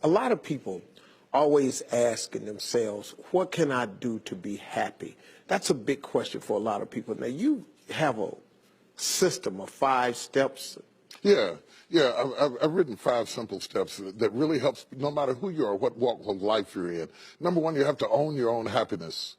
A lot of people always asking themselves, what can I do to be happy? That's a big question for a lot of people. Now, you have a system of 5 steps. Yeah. I've written 5 simple steps that really helps no matter who you are, what walk of life you're in. Number 1, you have to own your own happiness.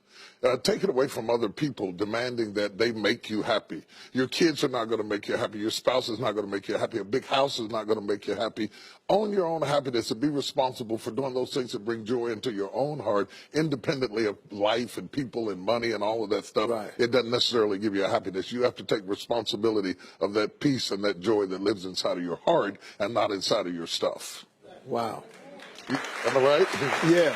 Take it away from other people demanding that they make you happy. Your kids are not going to make you happy. Your spouse is not going to make you happy. A big house is not going to make you happy. Own your own happiness and be responsible for doing those things that bring joy into your own heart, independently of life and people and money and all of that stuff. Right. It doesn't necessarily give you a happiness. You have to take responsibility of that peace and that joy that lives inside of your heart and not inside of your stuff. Wow. Am I right? Yeah.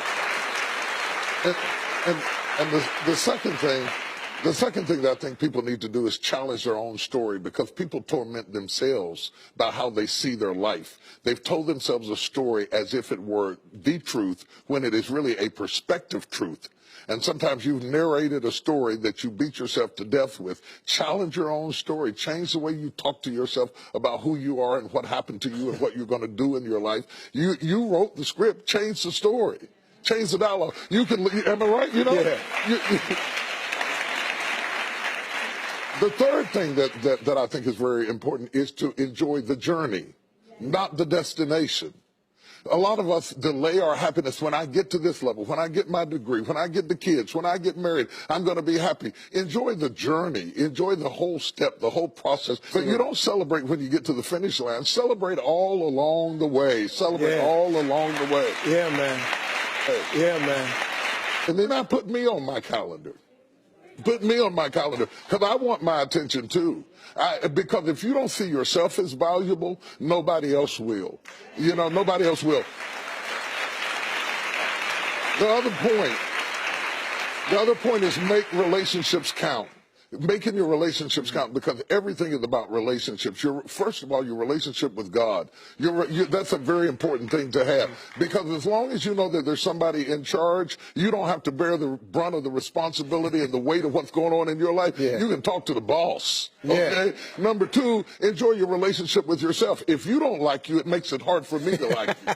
And the second thing that I think people need to do is challenge their own story, because people torment themselves about how they see their life. They've told themselves a story as if it were the truth when it is really a perspective truth. And sometimes you've narrated a story that you beat yourself to death with. Challenge your own story. Change the way you talk to yourself about who you are and what happened to you and what you're going to do in your life. You wrote the script. Change the story. Change the dialogue. You can, am I right? You know? Yeah. The third thing that I think is very important is to enjoy the journey, not the destination. A lot of us delay our happiness. When I get to this level, when I get my degree, when I get the kids, when I get married, I'm going to be happy. Enjoy the journey. Enjoy the whole step, the whole process. But you don't celebrate when you get to the finish line. Celebrate all along the way. Celebrate all along the way. Yeah, man. Yeah, man. And then not put me on my calendar. Put me on my calendar, because I want my attention too. Because if you don't see yourself as valuable, nobody else will. You know, nobody else will. The other point is make relationships count. Making your relationships count, because everything is about relationships. First of all, your relationship with God. That's a very important thing to have, because as long as you know that there's somebody in charge, you don't have to bear the brunt of the responsibility and the weight of what's going on in your life. Yeah. You can talk to the boss. Okay. Yeah. Number 2, enjoy your relationship with yourself. If you don't like you, it makes it hard for me to like you.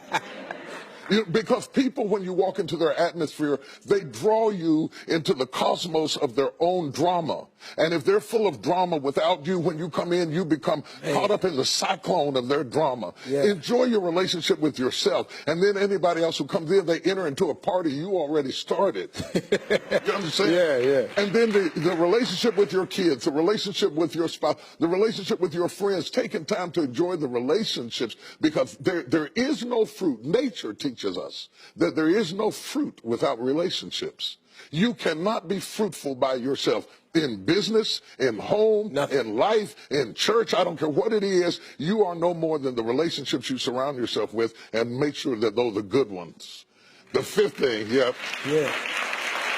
Because people, when you walk into their atmosphere, they draw you into the cosmos of their own drama. And if they're full of drama without you, when you come in, you become caught up in the cyclone of their drama. Yeah. Enjoy your relationship with yourself. And then anybody else who comes in, they enter into a party you already started. You understand? Yeah. And then the relationship with your kids, the relationship with your spouse, the relationship with your friends, taking time to enjoy the relationships, because there is no fruit. Nature teaches us that there is no fruit without relationships. You cannot be fruitful by yourself. In business, in home, in life, in church, I don't care what it is, you are no more than the relationships you surround yourself with, and make sure that those are good ones. The 5th thing, Yeah.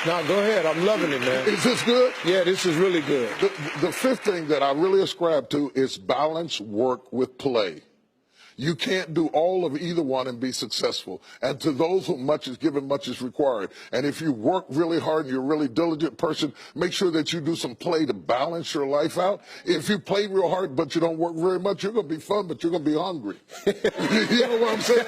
No, go ahead. I'm loving it, man. Is this good? Yeah, this is really good. The 5th thing that I really ascribe to is balance work with play. You can't do all of either one and be successful. And to those whom much is given, much is required. And if you work really hard, you're a really diligent person, make sure that you do some play to balance your life out. If you play real hard but you don't work very much, you're going to be fun, but you're going to be hungry. You know what I'm saying?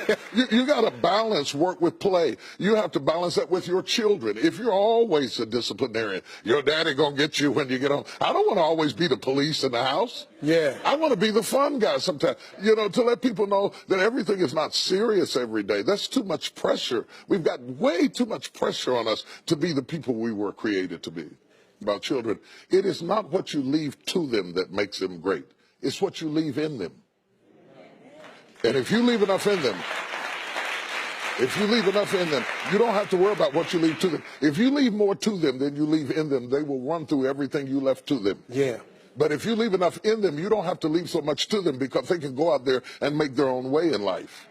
You got to balance work with play. You have to balance that with your children. If you're always a disciplinarian, your daddy going to get you when you get home. I don't want to always be the police in the house. Yeah. I want to be the fun guy sometimes, to let people know that everything is not serious every day. That's too much pressure. We've got way too much pressure on us to be the people we were created to be. About children, it is not what you leave to them that makes them great. It's what you leave in them. And if you leave enough in them, you don't have to worry about what you leave to them. If you leave more to them than you leave in them, they will run through everything you left to them. Yeah. But if you leave enough in them, you don't have to leave so much to them, because they can go out there and make their own way in life.